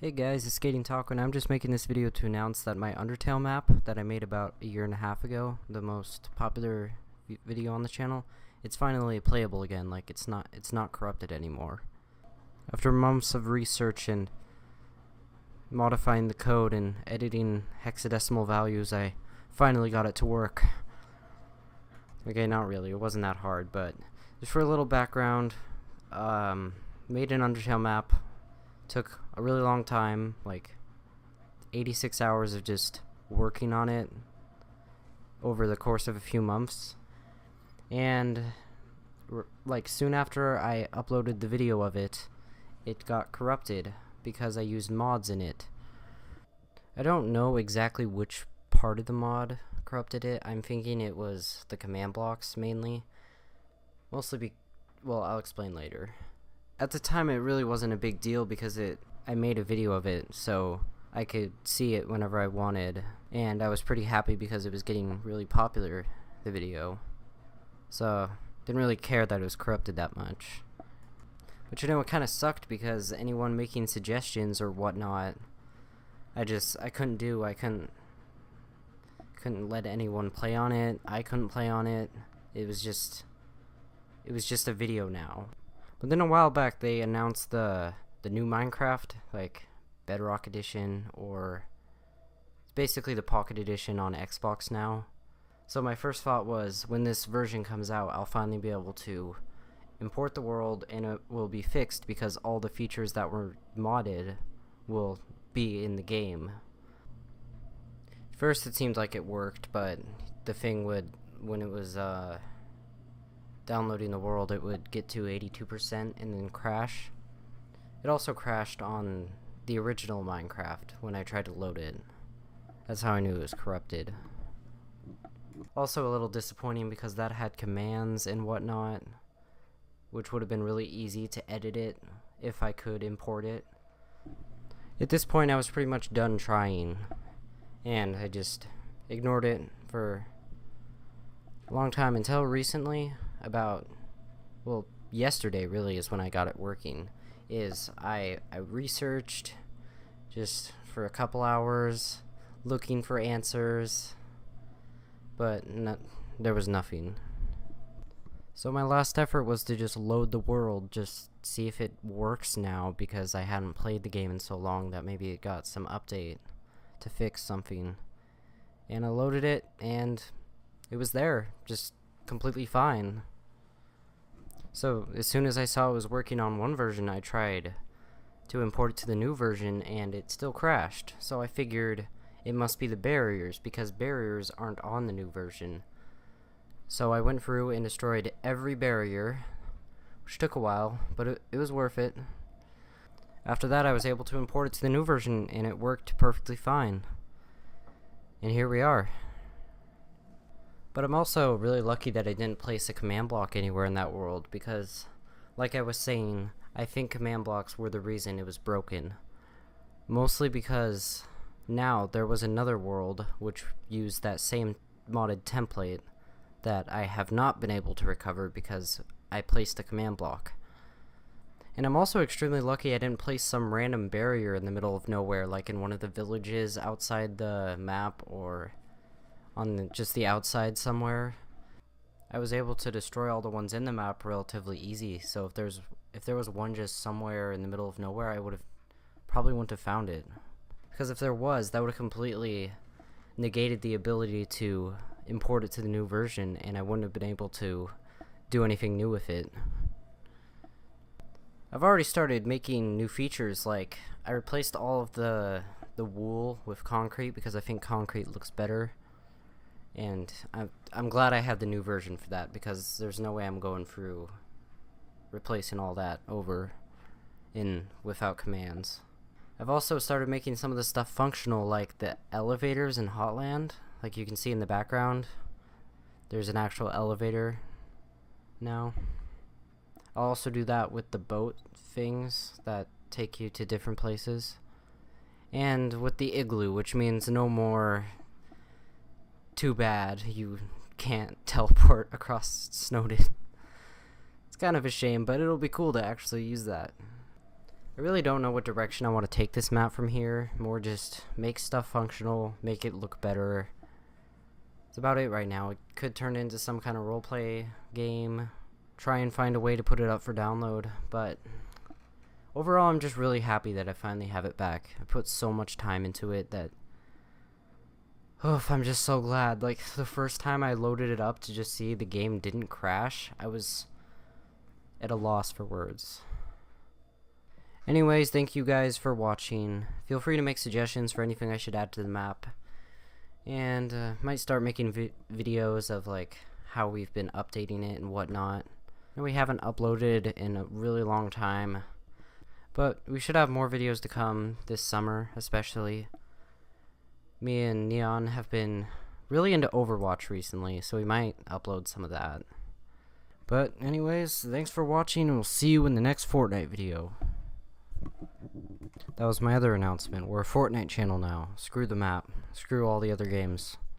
Hey guys, it's SkatingTaco and I'm just making this video to announce that my Undertale map that I made about a year and a half ago, the most popular video on the channel, it's finally playable again. Like it's not corrupted anymore. After months of research and modifying the code and editing hexadecimal values, I finally got it to work. Okay, not really, it wasn't that hard, but just for a little background, made an Undertale map. Took a really long time, like 86 hours of just working on it over the course of a few months. And like soon after I uploaded the video of it, it got corrupted because I used mods in it. I don't know exactly which part of the mod corrupted it. I'm thinking it was the command blocks mainly. Mostly well, I'll explain later. At the time, it really wasn't a big deal because I made a video of it, so I could see it whenever I wanted, and I was pretty happy because it was getting really popular, the video. So, didn't really care that it was corrupted that much. But you know, it kind of sucked because anyone making suggestions or whatnot, I couldn't let anyone play on it. I couldn't play on it. It was just a video now. But then a while back they announced the new Minecraft, like Bedrock Edition, or it's basically the Pocket Edition on Xbox now. So my first thought was, when this version comes out, I'll finally be able to import the world and it will be fixed because all the features that were modded will be in the game. First it seemed like it worked, but the thing would, when it was downloading the world, it would get to 82% and then crash. It also crashed on the original Minecraft when I tried to load it. That's how I knew it was corrupted. Also a little disappointing because that had commands and whatnot, which would have been really easy to edit it if I could import it. At this point I was pretty much done trying, and I just ignored it for a long time until recently. Yesterday really is when I got it working. I researched just for a couple hours looking for answers, but there was nothing. So my last effort was to just load the world, just see if it works now, because I hadn't played the game in so long that maybe it got some update to fix something. And I loaded it and it was there, just completely fine. So as soon as I saw it was working on one version, I tried to import it to the new version and it still crashed. So I figured it must be the barriers, because barriers aren't on the new version. So I went through and destroyed every barrier, which took a while, but it was worth it. After that I was able to import it to the new version and it worked perfectly fine. And here we are. But I'm also really lucky that I didn't place a command block anywhere in that world, because, like I was saying, I think command blocks were the reason it was broken. Mostly because now there was another world which used that same modded template that I have not been able to recover because I placed a command block. And I'm also extremely lucky I didn't place some random barrier in the middle of nowhere, like in one of the villages outside the map or on just the outside somewhere. I was able to destroy all the ones in the map relatively easy, so if there was one just somewhere in the middle of nowhere, I probably wouldn't have found it. Because if there was, that would have completely negated the ability to import it to the new version, and I wouldn't have been able to do anything new with it. I've already started making new features, like I replaced all of the wool with concrete because I think concrete looks better. And I'm glad I have the new version for that, because there's no way I'm going through replacing all that over without commands. I've also started making some of the stuff functional, like the elevators in Hotland. Like you can see in the background, there's an actual elevator now. I'll also do that with the boat things that take you to different places. And with the igloo, which means no more too bad you can't teleport across Snowden. It's kind of a shame, but it'll be cool to actually use that. I really don't know what direction I want to take this map from here. More just make stuff functional, make it look better. That's about it right now. It could turn into some kind of roleplay game. Try and find a way to put it up for download, but overall I'm just really happy that I finally have it back. I put so much time into it that I'm just so glad. Like, the first time I loaded it up to just see the game didn't crash, I was at a loss for words. Anyways, thank you guys for watching. Feel free to make suggestions for anything I should add to the map. And might start making videos of like how we've been updating it and whatnot. And we haven't uploaded in a really long time. But we should have more videos to come this summer, especially. Me and Neon have been really into Overwatch recently, so we might upload some of that. But anyways, thanks for watching, and we'll see you in the next Fortnite video. That was my other announcement. We're a Fortnite channel now. Screw the map. Screw all the other games.